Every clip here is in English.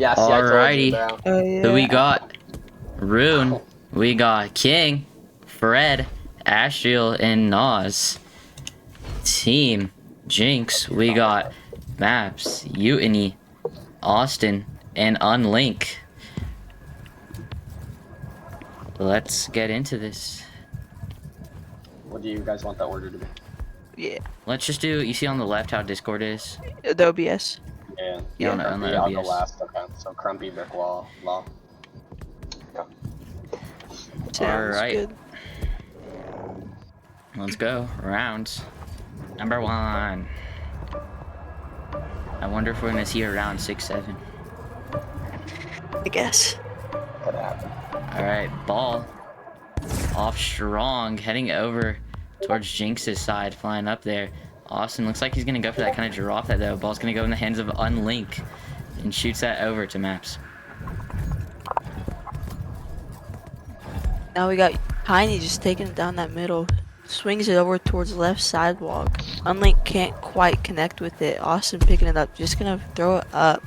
Yeah, see, I told you, Alrighty. bro. Oh yeah. So we got Rune, we got King, Fred, Asriel, and Nas. Team Jinx, we got Maps, Utiny, Austin, and Unlink. Let's get into this. What do you guys want that order to be? Yeah. Let's just do, you see on the left how Discord is? The OBS. Yeah. Yeah, on the Crumpy, I'll go OBS. last. Okay. So Crumpy, brick wall, law. Sounds Alright. good. Let's go. Rounds. Number 1. I wonder if we're gonna see around 6-7. I guess. Could happen. Alright, ball. Off strong, heading over towards Jinx's side, flying up there. Austin looks like he's gonna go for that kind of drop that though. Ball's gonna go in the hands of Unlink and shoots that over to Maps. Now we got Tiny just taking it down that middle. Swings it over towards the left sidewalk. Unlink can't quite connect with it. Austin picking it up. Just gonna throw it up.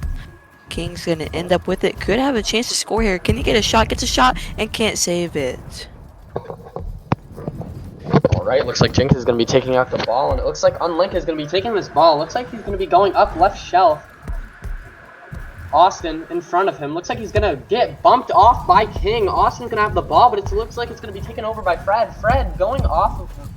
King's gonna end up with it. Could have a chance to score here. Can he get a shot? Gets a shot and can't save it. Alright, looks like Jinx is going to be taking out the ball, and it looks like Unlink is going to be taking this ball. Looks like he's going to be going up left shelf. Austin in front of him. Looks like he's going to get bumped off by King. Austin's going to have the ball, but it looks like it's going to be taken over by Fred. Fred going off of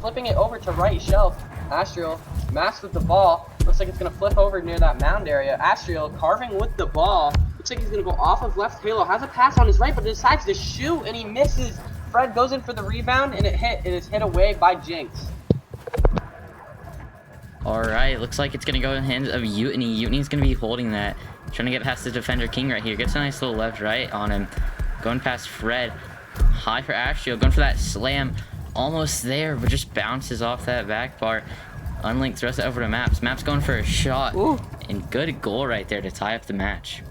flipping it over to right shelf. Asriel, Max with the ball. Looks like it's going to flip over near that mound area. Asriel carving with the ball. Looks like he's going to go off of left halo. Has a pass on his right, but decides to shoot, and he misses. Fred goes in for the rebound, and it is hit away by Jinx. Alright, looks like it's gonna go in the hands of Utiny. Utiny's gonna be holding that. Trying to get past the defender King right here. Gets a nice little left right on him. Going past Fred. High for Asriel. Going for that slam. Almost there, but just bounces off that back part. Unlink throws it over to Maps. Maps going for a shot. Ooh. And good goal right there to tie up the match.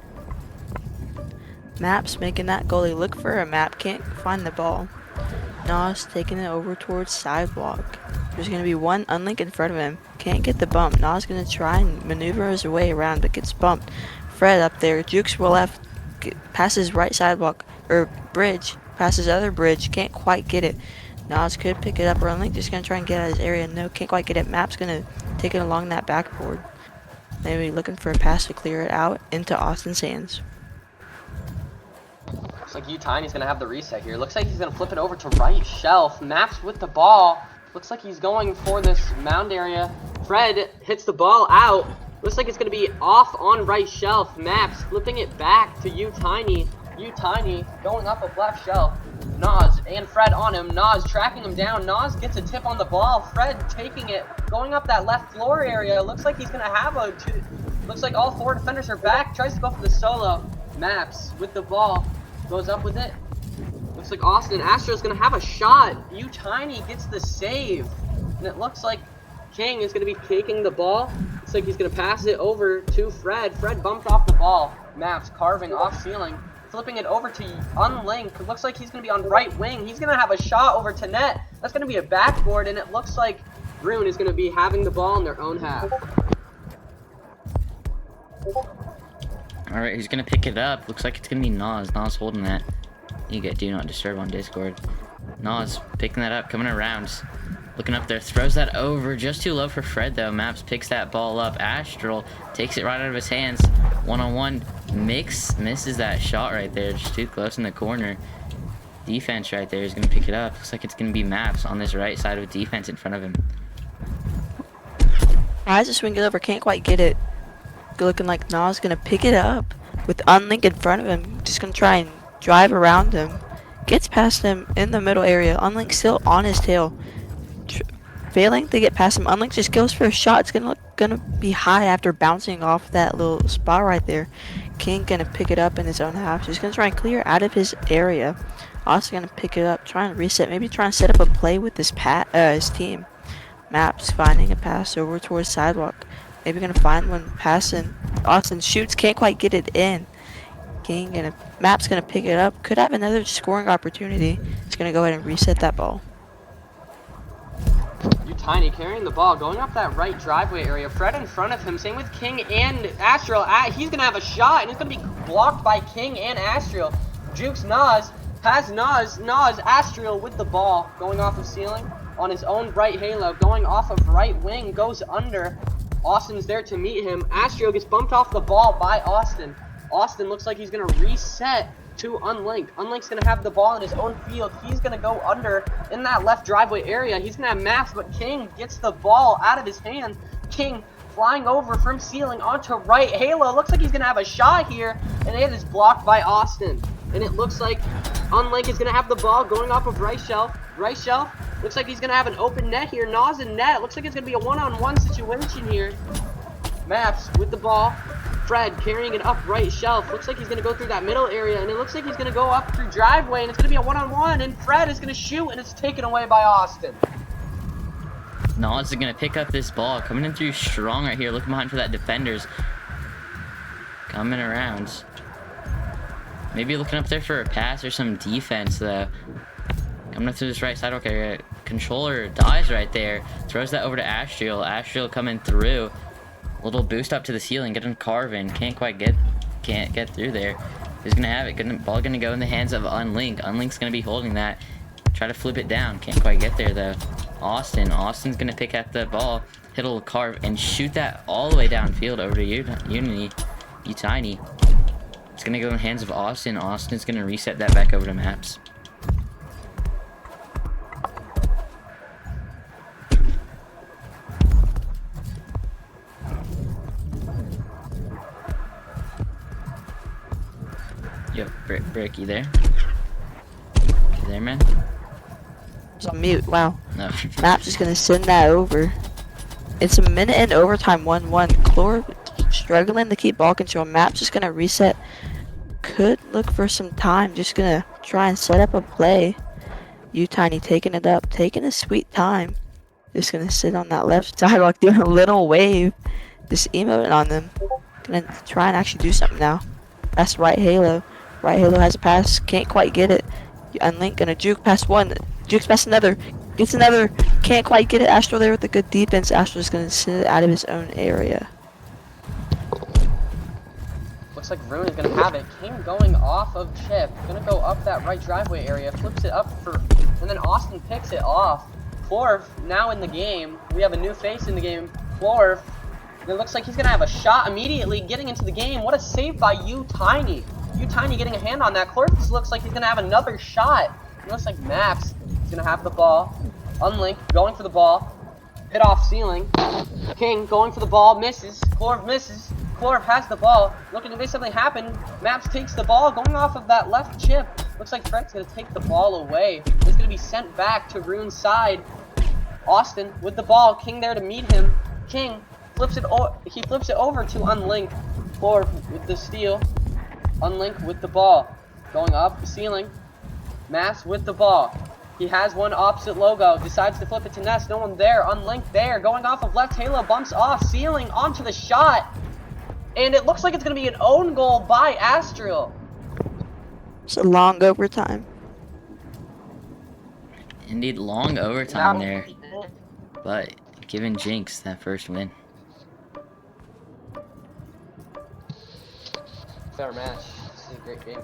Maps making that goalie look for a map. Can't find the ball. Nas taking it over towards sidewalk. There's going to be one Unlink in front of him. Can't get the bump. Nas going to try and maneuver his way around, but gets bumped. Fred up there. Jukes will left. Passes right sidewalk. Or bridge. Passes other bridge. Can't quite get it. Nas could pick it up, or Unlink just going to try and get out of his area. No, can't quite get it. Map's going to take it along that backboard. Maybe looking for a pass to clear it out into Austin's hands. Looks like Tiny's gonna have the reset here. Looks like he's gonna flip it over to right shelf. Maps with the ball. Looks like he's going for this mound area. Fred hits the ball out. Looks like it's gonna be off on right shelf. Maps flipping it back to Tiny. Tiny going up of left shelf. Nas and Fred on him. Nas tracking him down. Nas gets a tip on the ball. Fred taking it, going up that left floor area. Looks like he's gonna have a two. Looks like all 4 defenders are back. Tries to go for the solo. Maps with the ball. Goes up with it. Looks like Austin Astro's gonna have a shot. Tiny gets the save. And it looks like King is gonna be taking the ball. Looks like he's gonna pass it over to Fred. Fred bumped off the ball. Maps carving off ceiling. Flipping it over to Unlink. It looks like he's gonna be on right wing. He's gonna have a shot over to net. That's gonna be a backboard, and it looks like Rune is gonna be having the ball in their own half. Alright, who's gonna pick it up? Looks like it's gonna be Nas. Nas holding that. You get do not disturb on Discord. Nas picking that up, coming around. Looking up there, throws that over. Just too low for Fred though. Maps picks that ball up. Astral takes it right out of his hands. One-on-one. Misses that shot right there. Just too close in the corner. Defense right there is gonna pick it up. Looks like it's gonna be Maps on this right side with defense in front of him. Tries to swing it over, can't quite get it. Looking like Nas gonna pick it up with Unlink in front of him. Just gonna try and drive around him. Gets past him in the middle area. Unlink still on his tail. Failing to get past him. Unlink just goes for a shot. It's gonna be high after bouncing off that little spot right there. King gonna pick it up in his own half. Just gonna try and clear out of his area. Also gonna pick it up, try and reset. Maybe try and set up a play with his team. Maps finding a pass over towards sidewalk. Maybe gonna find one passing. Austin shoots, can't quite get it in. Map's gonna pick it up. Could have another scoring opportunity. He's gonna go ahead and reset that ball. Tiny carrying the ball, going up that right driveway area. Fred in front of him, same with King and Astral. He's gonna have a shot, and it's gonna be blocked by King and Astral. Jukes Nas, has Nas, Astral with the ball, going off of ceiling on his own right halo, going off of right wing, goes under. Austin's there to meet him. Astral gets bumped off the ball by Austin. Austin looks like he's going to reset to Unlink. Unlink's going to have the ball in his own field. He's going to go under in that left driveway area. He's going to have Maps, but King gets the ball out of his hand. King flying over from ceiling onto right halo. Looks like he's going to have a shot here, and it is blocked by Austin. And it looks like Unlink is going to have the ball going off of right shelf. Right shelf. Looks like he's going to have an open net here. Nas in net. Looks like it's going to be a one-on-one situation here. Maps with the ball. Fred carrying it up right shelf. Looks like he's going to go through that middle area, and it looks like he's going to go up through driveway, and it's going to be a one-on-one, and Fred is going to shoot, and it's taken away by Austin. Nas is going to pick up this ball. Coming in through strong right here. Looking behind for that defenders. Coming around. Maybe looking up there for a pass or some defense, though. Coming up through this right side. Okay, controller dies right there. Throws that over to Astral. Astral coming through. Little boost up to the ceiling, getting carving. Can't get through there. Who's gonna have it? Ball gonna go in the hands of Unlink. Unlink's gonna be holding that. Try to flip it down. Can't quite get there though. Austin's gonna pick up the ball, hit a little carve, and shoot that all the way downfield over to Utiny. It's gonna go in the hands of Austin. Austin's gonna reset that back over to Maps. Yo, Brick, you there? You there, man? It's on mute. Wow. No. Maps is gonna send that over. It's a minute in overtime, 1-1. Chlor struggling to keep ball control. Maps just gonna reset. Could look for some time. Just gonna try and set up a play. Utiny taking it up, taking a sweet time. Just gonna sit on that left sidewalk, doing a little wave. Just emoting on them. Gonna try and actually do something now. That's right halo. Right halo has a pass, can't quite get it. Unlink gonna juke past one, jukes past another, gets another, can't quite get it. Astral there with a good defense. Astral's gonna sit out of his own area. Looks like Rune is gonna have it. King going off of Chip, gonna go up that right driveway area, flips it up and then Austin picks it off. Florf now in the game. We have a new face in the game. Florf. It looks like he's gonna have a shot immediately getting into the game. What a save by Utiny. Utiny getting a hand on that. Clorth looks like he's gonna have another shot. It looks like Maps is gonna have the ball. Unlink going for the ball. Hit off ceiling. King going for the ball, misses. Clorth misses. Clorth has the ball. Looking to make something happen. Maps takes the ball, going off of that left chip. Looks like Fred's gonna take the ball away. It's gonna be sent back to Rune's side. Austin with the ball. King there to meet him. King flips it over to Unlink. Clorth with the steal. Unlink with the ball. Going up the ceiling. Mass with the ball. He has one opposite logo. Decides to flip it to Ness. No one there. Unlink there. Going off of left halo. Bumps off. Ceiling onto the shot. And it looks like it's going to be an own goal by Astral. It's a long overtime. Indeed, long overtime there. But giving Jynx that first win. Fair match. This is a great game.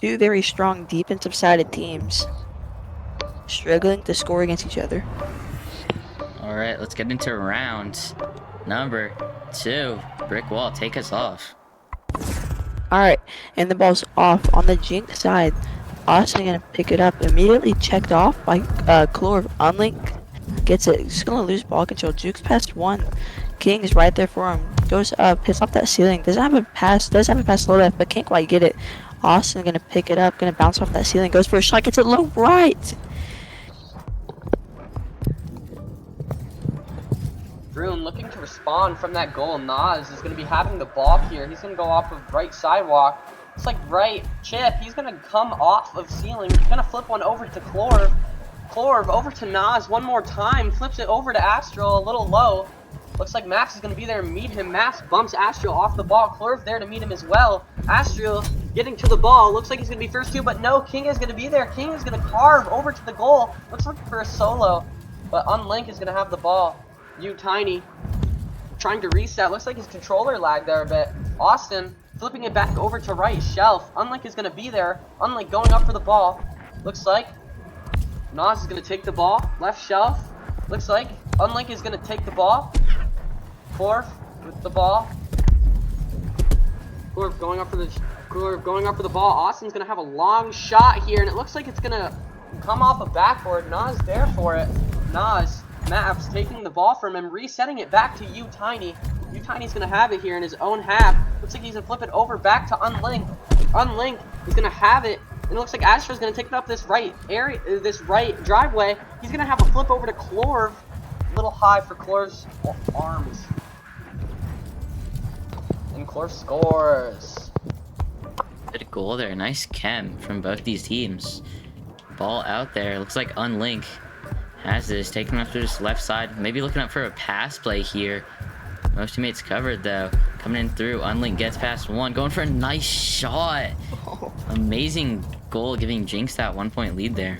Two very strong defensive sided teams. Struggling to score against each other. Alright, let's get into round number 2. Brick wall, take us off. Alright, and the ball's off on the Jynx side. Austin gonna pick it up, immediately checked off by Chlor. Unlink gets it. He's gonna lose ball control. Jukes past one. King is right there for him. Goes up, hits off that ceiling. Does have a pass low left, but can't quite get it. Austin gonna pick it up, gonna bounce off that ceiling. Goes for a shot, gets it low right. Rune looking to respond from that goal. Nas is going to be having the ball here. He's going to go off of right sidewalk. It's like right chip. He's going to come off of ceiling. He's going to flip one over to Chlorv. Chlorv over to Nas one more time. Flips it over to Astral a little low. Looks like Max is going to be there to meet him. Max bumps Astral off the ball. Chlorv there to meet him as well. Astral getting to the ball. Looks like he's going to be first two, but no, King is going to be there. King is going to carve over to the goal. Looks like for a solo, but Unlink is going to have the ball. Utiny trying to reset. Looks like his controller lagged there a bit. Austin flipping it back over to right shelf. Unlink is going to be there. Unlink going up for the ball. Looks like Nas is going to take the ball. Left shelf. Looks like Unlink is going to take the ball. Corv with the ball. Corv going up for the ball. Austin's going to have a long shot here, and it looks like it's going to come off a backboard. Nas there for it. Nas, Maps taking the ball from him, resetting it back to U-Tiny. U-Tiny's going to have it here in his own half. Looks like he's going to flip it over back to Unlink. Unlink is going to have it, and it looks like Astro's going to take it up this right area, this right driveway. He's going to have a flip over to Clorv. A little high for Clorv's arms. And Clorv scores. Good goal there. Nice chem from both these teams. Ball out there. Looks like Unlink has this. Taking up to his left side. Maybe looking up for a pass play here. Most teammates covered though. Coming in through. Unlink gets past one. Going for a nice shot. Amazing goal, giving Jynx that 1-point lead there.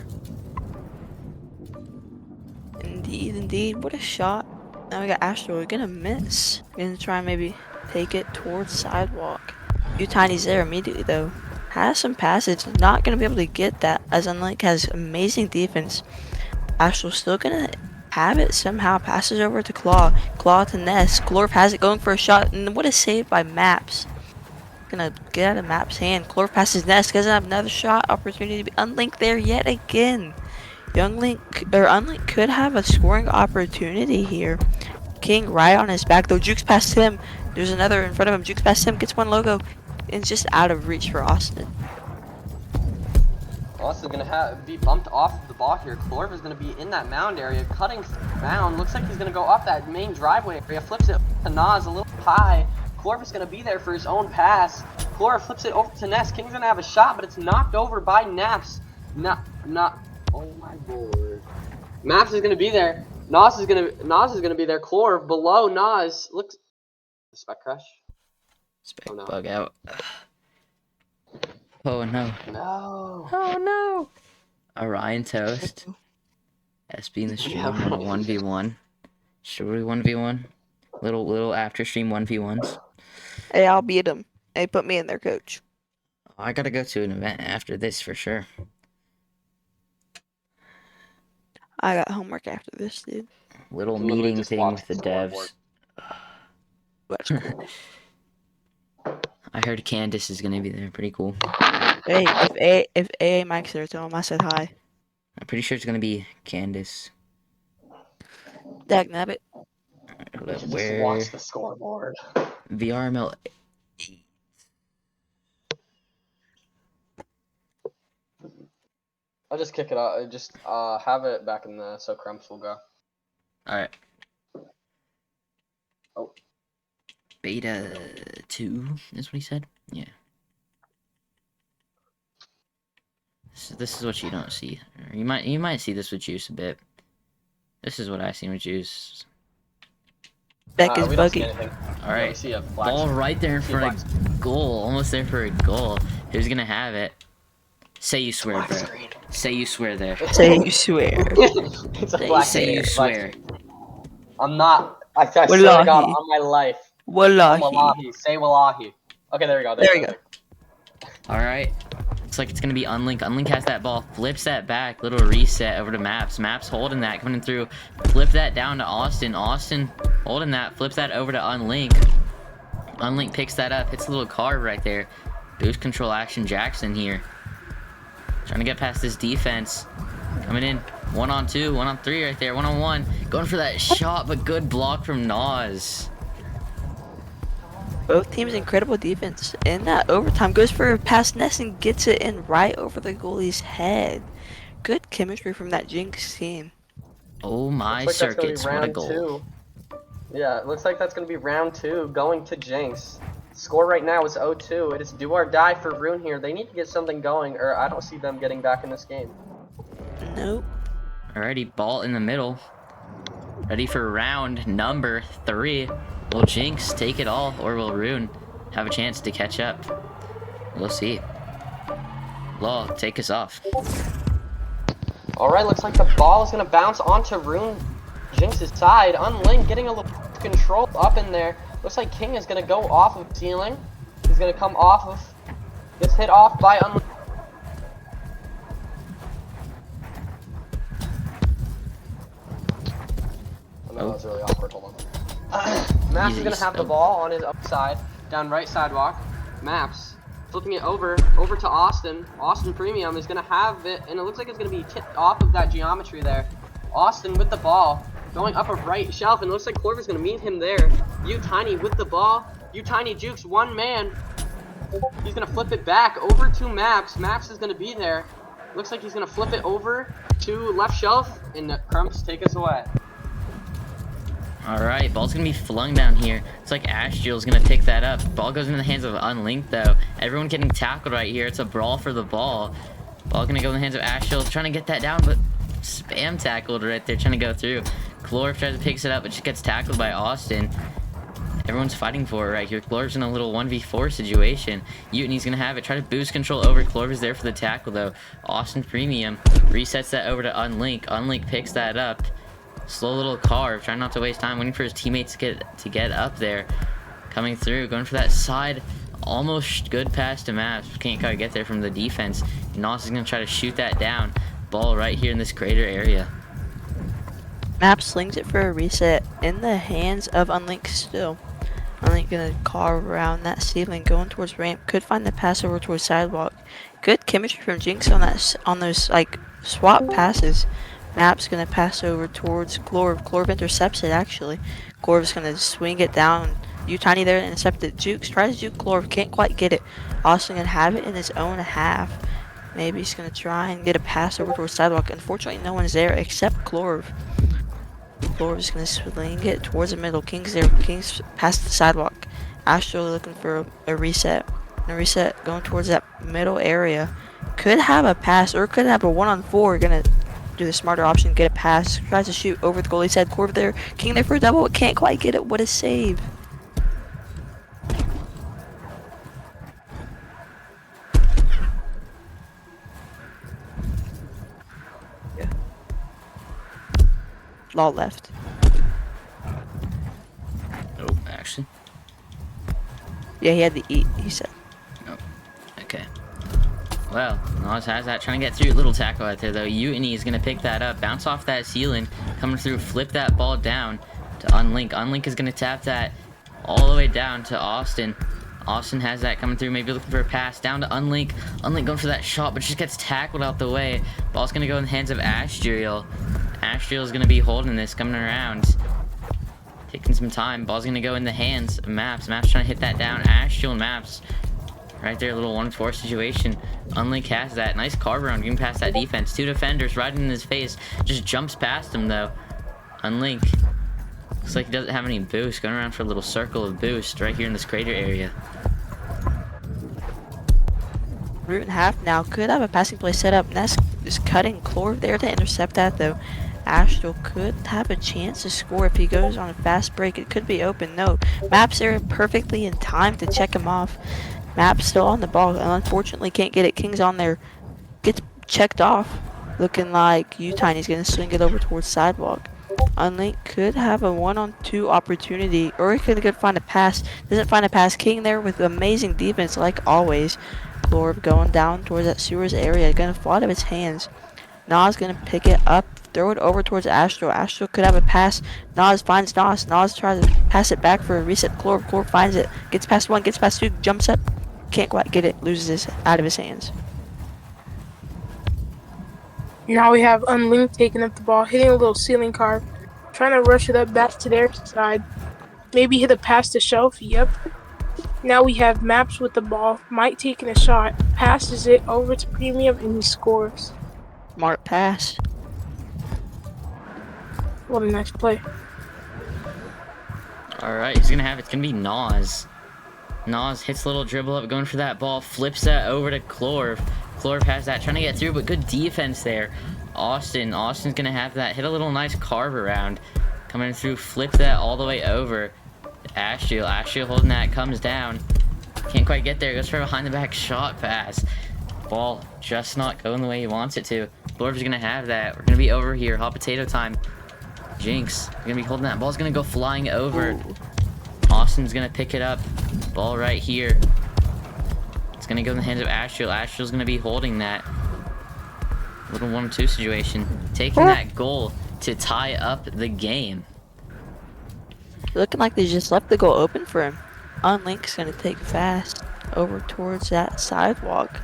Indeed. What a shot. Now we got Astro. We're gonna miss. Gonna try and maybe take it towards sidewalk. U-Tiny's there immediately though. Has some passage. Not gonna be able to get that as Unlink has amazing defense. Astro's still gonna have it somehow. Passes over to Claw. Claw to Ness. Clorv has it going for a shot. And what a save by Maps. Gonna get out of Maps' hand. Clorv passes Ness. Doesn't have another shot opportunity to be Unlink there yet again. Unlink could have a scoring opportunity here. King right on his back though. Jukes past him. There's another in front of him. Jukes past him. Gets one logo. And it's just out of reach for Austin. Austin's gonna be bumped off the ball here. Clorv is gonna be in that mound area, cutting mound. Looks like he's gonna go up that main driveway area. Flips it to Nas a little high. Clorv is gonna be there for his own pass. Clorv flips it over to Ness. King's gonna have a shot, but it's knocked over by Naps. Oh my lord. Maps is gonna be there. Nas is gonna be there. Clorv below Nas. Looks. Spec crash. Spec bug out. Oh no. No. Oh no. Orion toast. SB in the stream 1v1. Should we 1v1? Little after stream 1v1s. Hey, I'll beat him. Hey, put me in there, coach. I gotta go to an event after this for sure. I got homework after this, dude. Little meeting thing with the devs. That's cool. I heard Candace is gonna be there. Pretty cool. Hey, if AA Mike's there, tell him I said hi. I'm pretty sure it's gonna be Candace. Dagnabbit. Just watch the scoreboard. VRML. I'll just kick it out. Just have it back in the so Crumps will go. All right. Oh. Beta 2 is what he said. Yeah. This is what you don't see. Or you might see this with Juice a bit. This is what I see with Juice. Beck is buggy. All right. Ball right there in front of goal. Almost there for a goal. Who's gonna have it? Say you swear, bro. Say you swear there. Say you swear. It's a black Say you swear. I'm not. I swear to God on my life. Wallahi. Wallahi. Say wallahi. Okay, there we go. There we go. All right. Looks like it's gonna be Unlink. Unlink has that ball. Flips that back. Little reset over to Maps. Maps holding that. Coming through. Flip that down to Austin. Austin holding that. Flips that over to Unlink. Unlink picks that up. Hits a little carve right there. Boost control action Jackson here. Trying to get past this defense. Coming in. 1-on-2. 1-on-3 right there. 1-on-1. Going for that shot, but good block from Nas. Both teams incredible defense. In that overtime, goes for a pass Ness and gets it in right over the goalie's head. Good chemistry from that Jynx team. Oh my circuits, what a goal. Yeah, it looks like that's going to be round 2 going to Jynx. Score right now is 0-2. It is do or die for Rune here. They need to get something going, or I don't see them getting back in this game. Nope. Alrighty, ball in the middle. Ready for round number 3. Will Jynx take it all, or will Rune have a chance to catch up? We'll see. Law, take us off. Alright, looks like the ball is going to bounce onto Rune Jynx's side. Unlink getting a little control up in there. Looks like King is gonna go off of ceiling. He's gonna come off of, gets hit off by Unlinked. Oh, no, that's really awkward. Hold on. Maps is gonna have the ball on his upside, down right sidewalk. Maps flipping it over to Austin. Austin Premium is gonna have it, and it looks like it's gonna be tipped off of that geometry there. Austin with the ball, going up a right shelf, and it looks like Clover's gonna meet him there. You Tiny with the ball. You Tiny jukes one man. He's gonna flip it back over to Maps. Maps is gonna be there. Looks like he's gonna flip it over to left shelf, and Crumps, take us away. Alright, ball's gonna be flung down here. It's like Ashjewel's gonna pick that up. Ball goes into the hands of Unlinked though. Everyone getting tackled right here. It's a brawl for the ball. Ball gonna go in the hands of Ashjewel, trying to get that down, but spam tackled right there, trying to go through. Clorv tries to pick it up, but just gets tackled by Austin. Everyone's fighting for it right here. Clorv's in a little 1v4 situation. Utiny's gonna have it. Try to boost control over. Clorv is there for the tackle though. Austin Premium resets that over to Unlink. Unlink picks that up. Slow little carve, trying not to waste time, waiting for his teammates to get up there. Coming through, going for that side. Almost good pass to Maps. Can't quite get there from the defense. Nos is gonna try to shoot that down. Ball right here in this crater area. Map slings it for a reset in the hands of Unlink still. Unlink gonna carve around that ceiling, going towards ramp. Could find the pass over towards sidewalk. Good chemistry from Jynx on those like swap passes. Map's gonna pass over towards Clorv. Clorv intercepts it actually. Clorv's gonna swing it down. You Tiny there to intercept it. Jukes tries to juke Clorv, can't quite get it. Austin gonna have it in his own half. Maybe he's gonna try and get a pass over towards sidewalk. Unfortunately, no one's there except Clorv. Clorv's gonna swing it towards the middle. King's there. King's past the sidewalk. Astro looking for a reset. And a reset going towards that middle area. Could have a pass or could have a 1-on-4. Gonna do the smarter option, get a pass. Tries to shoot over the goalie's head. Clorv there. King there for a double. Can't quite get it. What a save. Law left. Oh, actually. Yeah, he had the eat, he said. Oh, okay. Well, Nos has that, trying to get through. Little tackle out there, though. Utiny is going to pick that up, bounce off that ceiling, coming through, flip that ball down to Unlink. Unlink is going to tap that all the way down to Austin. Austin has that coming through, maybe looking for a pass down to Unlink. Unlink going for that shot, but just gets tackled out the way. Ball's going to go in the hands of Ashjewel. Ashjewel is going to be holding this, coming around. Taking some time. Ball's going to go in the hands of Maps. Maps trying to hit that down. Ashjewel and Maps. Right there, a little 1-4 situation. Unlink has that. Nice carve around, getting past that defense. Two defenders right in his face. Just jumps past him, though. Unlink. Looks like he doesn't have any boost. Going around for a little circle of boost right here in this crater area. Root and half now. Could have a passing play set up. Ness is cutting Clorv there to intercept that, though. Astral could have a chance to score if he goes on a fast break. It could be open. No. Maps there perfectly in time to check him off. Maps still on the ball and unfortunately can't get it. King's on there. Gets checked off. Looking like Utiny's going to swing it over towards sidewalk. Unlink could have a 1-on-2 opportunity, or he could find a pass. Doesn't find a pass. King there with amazing defense like always. Clorv going down towards that sewers area. Going to fall out of his hands. Nas going to pick it up. Throw it over towards Astro. Astro could have a pass. Nas finds Nas. Nas tries to pass it back for a reset. Clorv. Clorv finds it. Gets past one. Gets past two. Jumps up. Can't quite get it. Loses it out of his hands. Now we have Unlinked taking up the ball, hitting a little ceiling carve. Trying to rush it up back to their side. Maybe hit a pass to Shelf. Yep. Now we have Maps with the ball. Mike taking a shot. Passes it over to Premium and he scores. Smart pass. What a nice play. Alright, he's going to have it. It's going to be Nas. Nas hits a little dribble up, going for that ball. Flips that over to Clorv. Clorv has that, trying to get through, but good defense there. Austin's going to have that. Hit a little nice carve around. Coming through, flip that all the way over. Ashjewel. Ashjewel holding that, comes down. Can't quite get there. Goes for a behind the back shot pass. Ball just not going the way he wants it to. Clorv's going to have that. We're going to be over here. Hot potato time. Jynx gonna be holding that. Ball's gonna go flying over. Ooh. Austin's gonna pick it up. Ball right here. It's gonna go in the hands of Astral. Astral's gonna be holding that. Little 1-2 situation. Taking that goal to tie up the game. Looking like they just left the goal open for him. Unlink's gonna take fast over towards that sidewalk.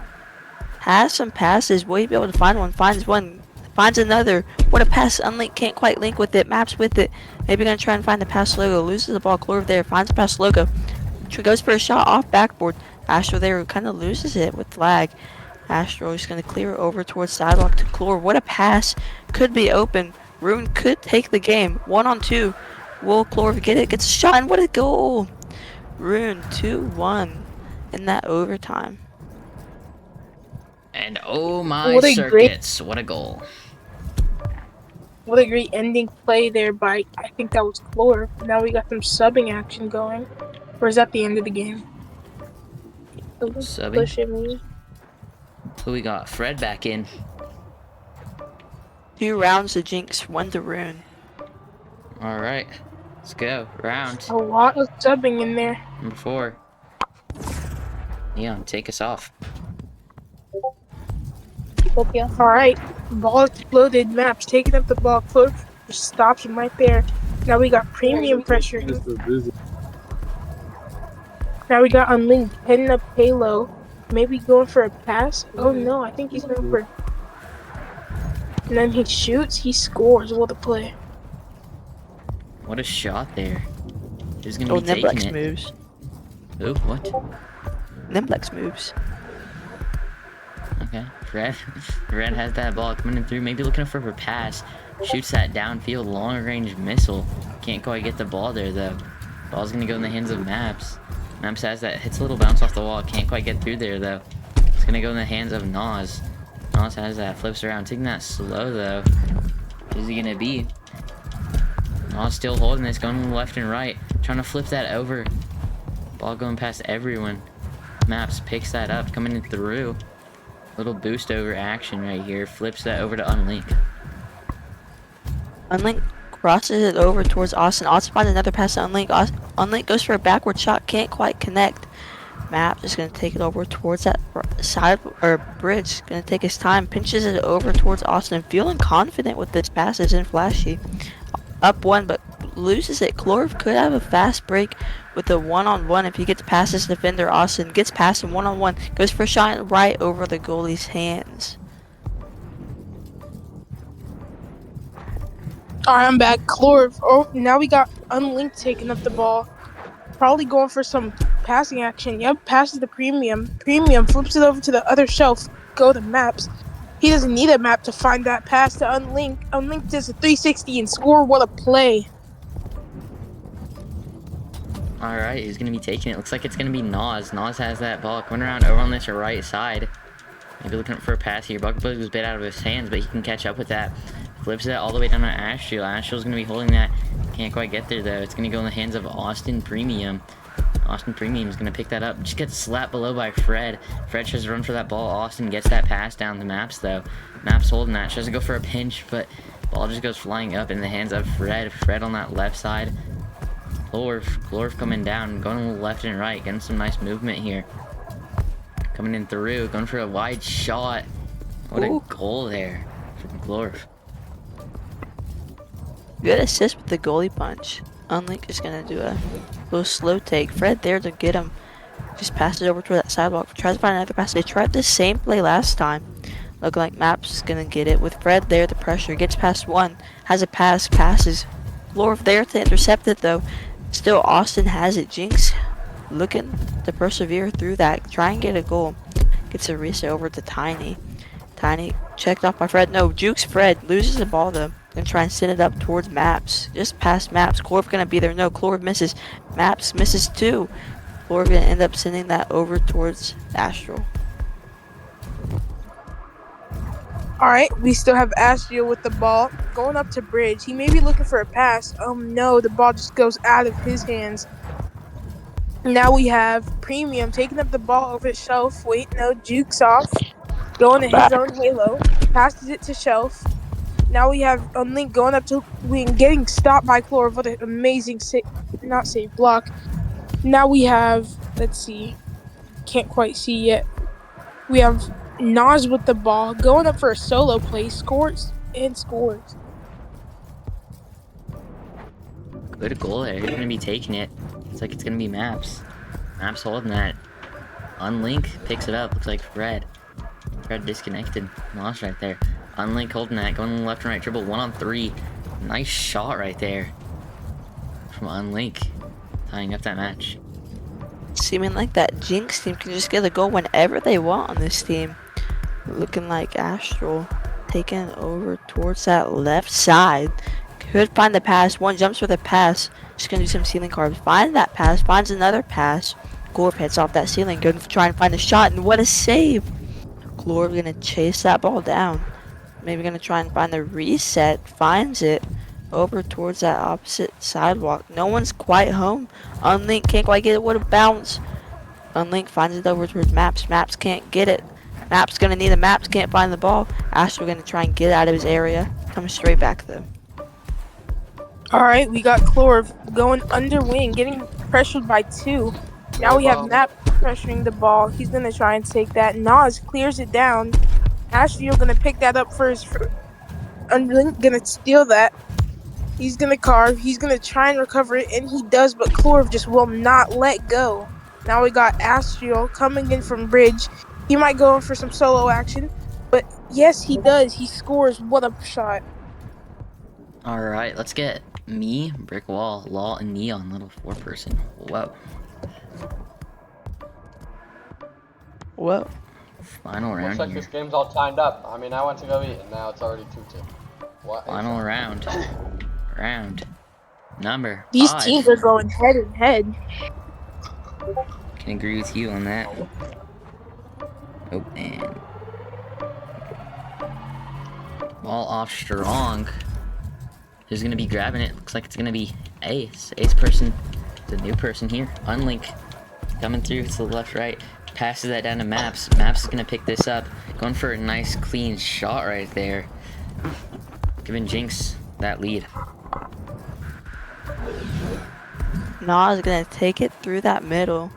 Has some passes. Will he be able to find one? Finds one. Finds another. What a pass. Unlink can't quite link with it. Maps with it. Maybe gonna try and find the pass logo. Loses the ball. Clorv there. Finds the pass logo. Goes for a shot off backboard. Astro there kind of loses it with lag. Astro is going to clear over towards sidewalk to Clorv. What a pass. Could be open. Rune could take the game. 1-on-2. Will Clorv get it? Gets a shot, and what a goal. Rune 2-1 in that overtime. And oh my What a circuits, what a goal. What a great ending play there by, I think that was Clorv. Now we got some subbing action going. Or is that the end of the game? Subbing? Pushing me. Who we got? Fred back in. 2 rounds to Jynx, 1 to Rune. Alright, let's go. Round A lot of subbing in there. number 4. Neon, take us off. Alright, ball exploded. Maps taking up the ball. Clorv just stops him right there. Now we got premium pressure. Now we got Unlinked heading up Halo. Maybe going for a pass. Oh no, I think he's going for. And then he shoots, he scores. What a play. What a shot there. Who's gonna Oh, be taking Nimblex it? moves. Ooh, what? Nimblex moves. Okay, Fred. Fred has that ball coming in through, maybe looking for a pass. Shoots that downfield long range missile. Can't quite get the ball there though. Ball's gonna go in the hands of Maps. Maps has that, hits a little bounce off the wall. Can't quite get through there though. It's gonna go in the hands of Nas. Nas has that, flips around, taking that slow though. Who's he gonna be? Nas still holding this, going left and right. Trying to flip that over. Ball going past everyone. Maps picks that up, coming in through. Little boost over action right here. Flips that over to Unlink. Unlink crosses it over towards Austin. Austin finds another pass to Unlink. Unlink goes for a backward shot, can't quite connect. Map is going to take it over towards that side or bridge. Going to take his time, pinches it over towards Austin. Feeling confident with this pass, isn't flashy. Up 1, but loses it. Clorv could have a fast break with a 1-on-1 if he gets past his defender. Austin gets past him 1-on-1, goes for a shot right over the goalie's hands. Alright, I'm back. Clorv. Oh, now we got Unlinked taking up the ball. Probably going for some passing action. Yep, passes the Premium. Premium flips it over to the other shelf. Go to Maps. He doesn't need a map to find that pass to Unlinked. Unlinked does a 360 and score. What a play. Alright, he's going to be taking it. Looks like it's going to be Nas. Nas has that ball coming around over on this right side. Maybe looking for a pass here. Bucket was a bit out of his hands, but he can catch up with that. Flips it all the way down to Astral. Astral's going to be holding that. Can't quite get there, though. It's going to go in the hands of Austin Premium. Austin Premium is going to pick that up. Just gets slapped below by Fred. Fred tries to run for that ball. Austin gets that pass down the Maps, though. Maps holding that. Tries to go for a pinch, but ball just goes flying up in the hands of Fred. Fred on that left side. Clorv coming down, going left and right. Getting some nice movement here. Coming in through. Going for a wide shot. What a goal there from Clorv. Good assist with the goalie punch. Unlink is going to do a little slow take. Fred there to get him. Just passes over to that sidewalk. Tries to find another pass. They tried the same play last time. Looking like Maps is going to get it. With Fred there, the pressure. Gets past 1. Has a pass. Passes. Clorv there to intercept it though. Still Austin has it. Jynx looking to persevere through that. Try and get a goal. Gets a reset over to Tiny. Tiny checked off by Fred. No, Jukes Fred. Loses the ball though. Gonna try and send it up towards Maps. Just past Maps. Clorv gonna be there. No, Clorv misses. Maps misses too. Clorv gonna end up sending that over towards Astral. Alright, we still have Astral with the ball. Going up to Bridge. He may be looking for a pass. No, the ball just goes out of his hands. Now we have Premium taking up the ball over Shelf. Wait, no, Juke's off. Going to his own Halo. Passes it to Shelf. Now we have Unlink going up to wing, getting stopped by Chlor. What an amazing not save block. Now we have, let's see, can't quite see yet. We have Nas with the ball, going up for a solo play, scores and scores. Good goal there. He's gonna be taking it. Looks like it's gonna be Maps. Maps holding that. Unlink picks it up. Looks like Fred. Fred disconnected. Lost right there. Unlink holding that. Going left and right dribble. 1-on-3. Nice shot right there. From Unlink. Tying up that match. Seeming like that Jynx team can just get a goal whenever they want on this team. Looking like Astral taking over towards that left side. Could find the pass. One jumps for the pass. Just gonna do some ceiling carves. Find that pass. Finds another pass. Glorp hits off that ceiling. Gonna try and find a shot. And what a save! Glorp gonna chase that ball down. Maybe gonna try and find the reset. Finds it. Over towards that opposite sidewalk. No one's quite home. Unlink can't quite get it. What a bounce. Unlink finds it over towards Maps. Maps can't get it. Maps gonna need a Maps. Can't find the ball. Astro gonna try and get it out of his area. Comes straight back though. Alright, we got Chlor going under wing, getting pressured by 2. Now we have Map pressuring the ball. He's going to try and take that. Nas clears it down. Ashfield going to pick that up first. Unlink going to steal that. He's going to carve. He's going to try and recover it, and he does, but Chlor just will not let go. Now we got Astral coming in from bridge. He might go in for some solo action, but yes, he does. He scores. What a shot. Alright, let's get me, Brick Wall, Law, and Neon, little 4-person. Whoa. Whoa. Final round Looks like here. this game's all timed up. I mean, I went to go eat, and now it's already 2-2. What? Final round. Round number These 5. teams are going head and head. Can agree with you on that. Oh, and ball off strong. Who's gonna be grabbing it? Looks like it's gonna be Ace. Ace person, the new person here. Unlink coming through to the left, right. Passes that down to Maps. Maps is gonna pick this up. Going for a nice clean shot right there. Giving Jynx that lead. Nas gonna take it through that middle.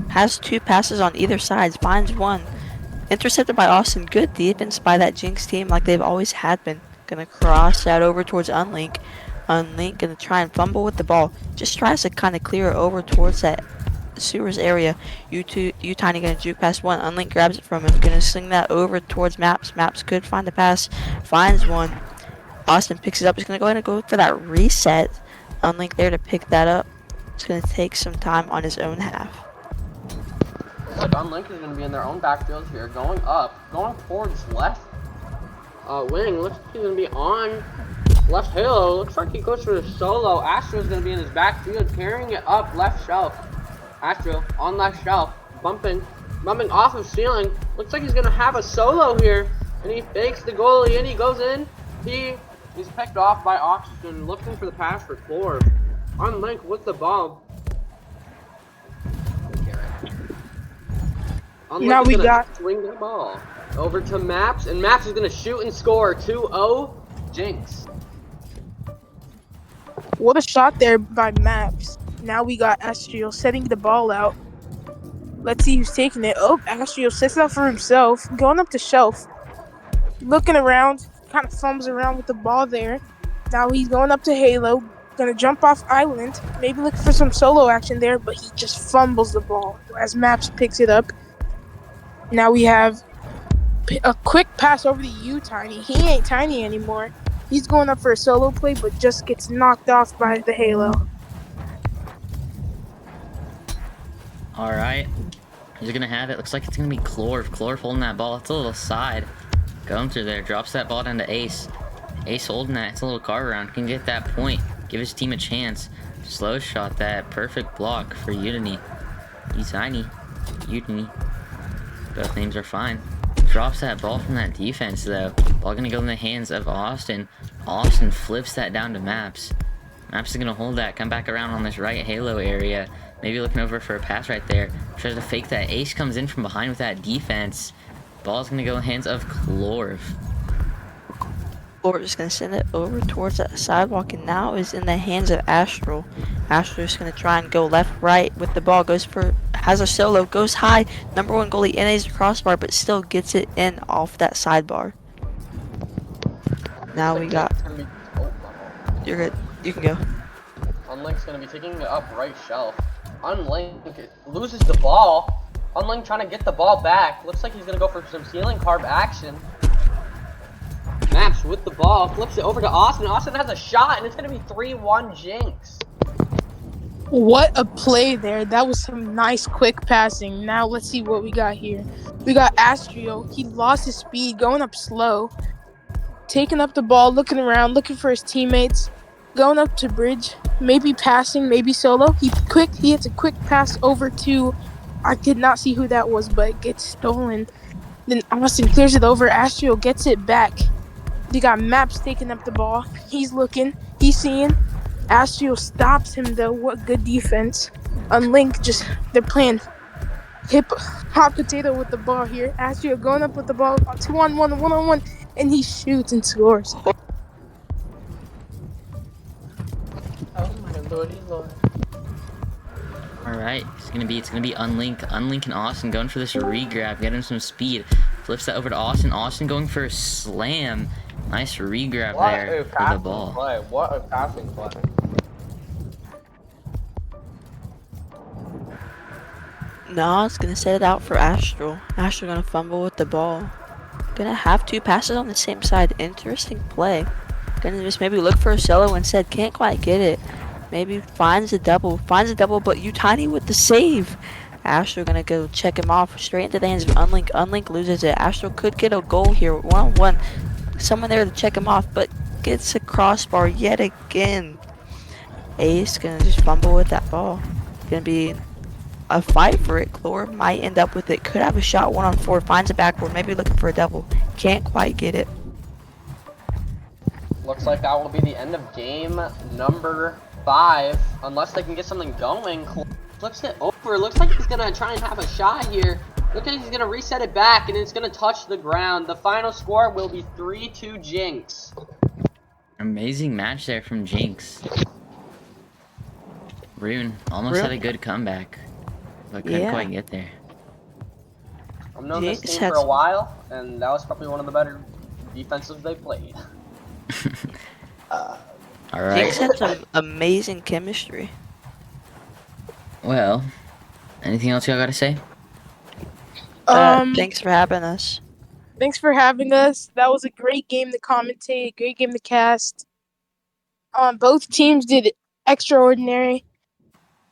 Has 2 passes on either side. Finds one. Intercepted by Austin. Good defense by that Jynx team like they've always had been. Gonna cross that over towards Unlink. Unlink gonna try and fumble with the ball. Just tries to kind of clear it over towards that sewers area. Tiny gonna juke past one. Unlink grabs it from him. Gonna sling that over towards Maps. Maps could find the pass. Finds one. Austin picks it up. He's gonna go ahead and go for that reset. Unlink there to pick that up. It's gonna take some time on his own half. Looks like Unlink is going to be in their own backfield here, going up, going towards left wing. Looks like he's going to be on left halo. Looks like he goes for the solo. Astro's going to be in his backfield, carrying it up left shelf. Astro on left shelf, bumping off of ceiling. Looks like he's going to have a solo here, and he fakes the goalie in. He goes in. He's picked off by Oxygen, looking for the pass for Chlor. Unlink with the ball. Now we got swing the ball over to Maps, and Maps is gonna shoot and score. 2-0 Jynx. what a shot there by Maps. Now we got Astral setting the ball out. Let's see who's taking it. Oh, Astral sets it up for himself, going up to shelf, looking around, kind of fumbles around with the ball there. Now he's going up to Halo, gonna jump off island, maybe looking for some solo action there, but he just fumbles the ball as Maps picks it up. Now we have a quick pass over to Tiny. He ain't Tiny anymore. He's going up for a solo play, but just gets knocked off by the Halo. Alright. Who's gonna have it? Looks like it's gonna be Chlor. Chlor holding that ball. It's a little side. Going through there. Drops that ball down to Ace. Ace holding that. It's a little carve around. Can get that point. Give his team a chance. Slow shot that. Perfect block for Unity. He's Tiny. Unity. Both names are fine. Drops that ball from that defense though. Ball gonna go in the hands of Austin. Austin flips that down to Maps. Maps is gonna hold that, come back around on this right halo area. Maybe looking over for a pass right there. Tries to fake that. Ace comes in from behind with that defense. Ball's gonna go in the hands of Chlor. Or just gonna send it over towards that sidewalk, and now is in the hands of Astral. Astral's gonna try and go left, right with the ball. Has a solo, goes high. Number one goalie in his crossbar, but still gets it in off that sidebar. Now we got. You're good. You can go. Unlink's gonna be taking it up right shelf. Unlink loses the ball. Unlink trying to get the ball back. Looks like he's gonna go for some ceiling carb action. Maps with the ball, flips it over to Austin. Austin has a shot, and it's gonna be 3-1 Jynx. What a play there. That was some nice quick passing. Now let's see what we got here. We got Astrio. He lost his speed, going up slow. Taking up the ball, looking around, looking for his teammates. Going up to bridge. Maybe passing, maybe solo. He hits a quick pass over to... I did not see who that was, but it gets stolen. Then Austin clears it over. Astrio gets it back. They got Maps taking up the ball. He's looking. He's seeing. Astrio stops him though. What good defense. Unlink just, they're playing hot potato with the ball here. Astrio going up with the ball, 2-on-1, 1-on-1, and he shoots and scores. Oh my lordy lord. Alright, it's gonna be Unlink. Unlink and Austin going for this regrab, get him some speed. Flips that over to Austin. Austin going for a slam. Nice regrab there for the ball. What a passing play. Nas gonna set it out for Astral. Astral gonna fumble with the ball. Gonna have two passes on the same side. Interesting play. Gonna just maybe look for a solo instead. Can't quite get it. Maybe finds a double, but Utani with the save. Astral gonna go check him off straight into the hands of Unlink. Unlink loses it. Astral could get a goal here, 1-on-1. Someone there to check him off, but gets a crossbar yet again. Ace gonna just fumble with that ball. Gonna be a fight for it. Chlor might end up with it. Could have a shot 1-on-4. Finds a backboard. Maybe looking for a double. Can't quite get it. Looks like that will be the end of game number 5. Unless they can get something going. Flips it over. Looks like he's gonna try and have a shot here. Looks like he's gonna reset it back, and it's gonna touch the ground. The final score will be 3-2 Jynx. Amazing match there from Jynx. Rune almost had a good comeback, but couldn't quite get there. I've known this team for a while, and that was probably one of the better defensives they played. Alright. Jynx had some amazing chemistry. Well, anything else y'all gotta say? Thanks for having us. Thanks for having us. That was a great game to commentate, great game to cast. Both teams did extraordinary.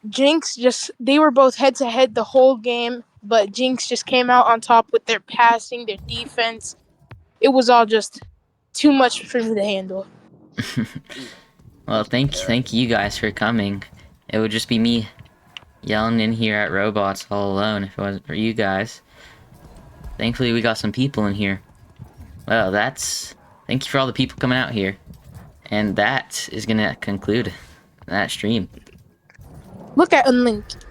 Jynx they were both head to head the whole game, but Jynx just came out on top with their passing, their defense. It was all just too much for me to handle. Well, thank you guys for coming. It would just be me yelling in here at robots all alone if it wasn't for you guys. Thankfully, we got some people in here. Well, thank you for all the people coming out here. And that is gonna conclude that stream. Look at Unlinked.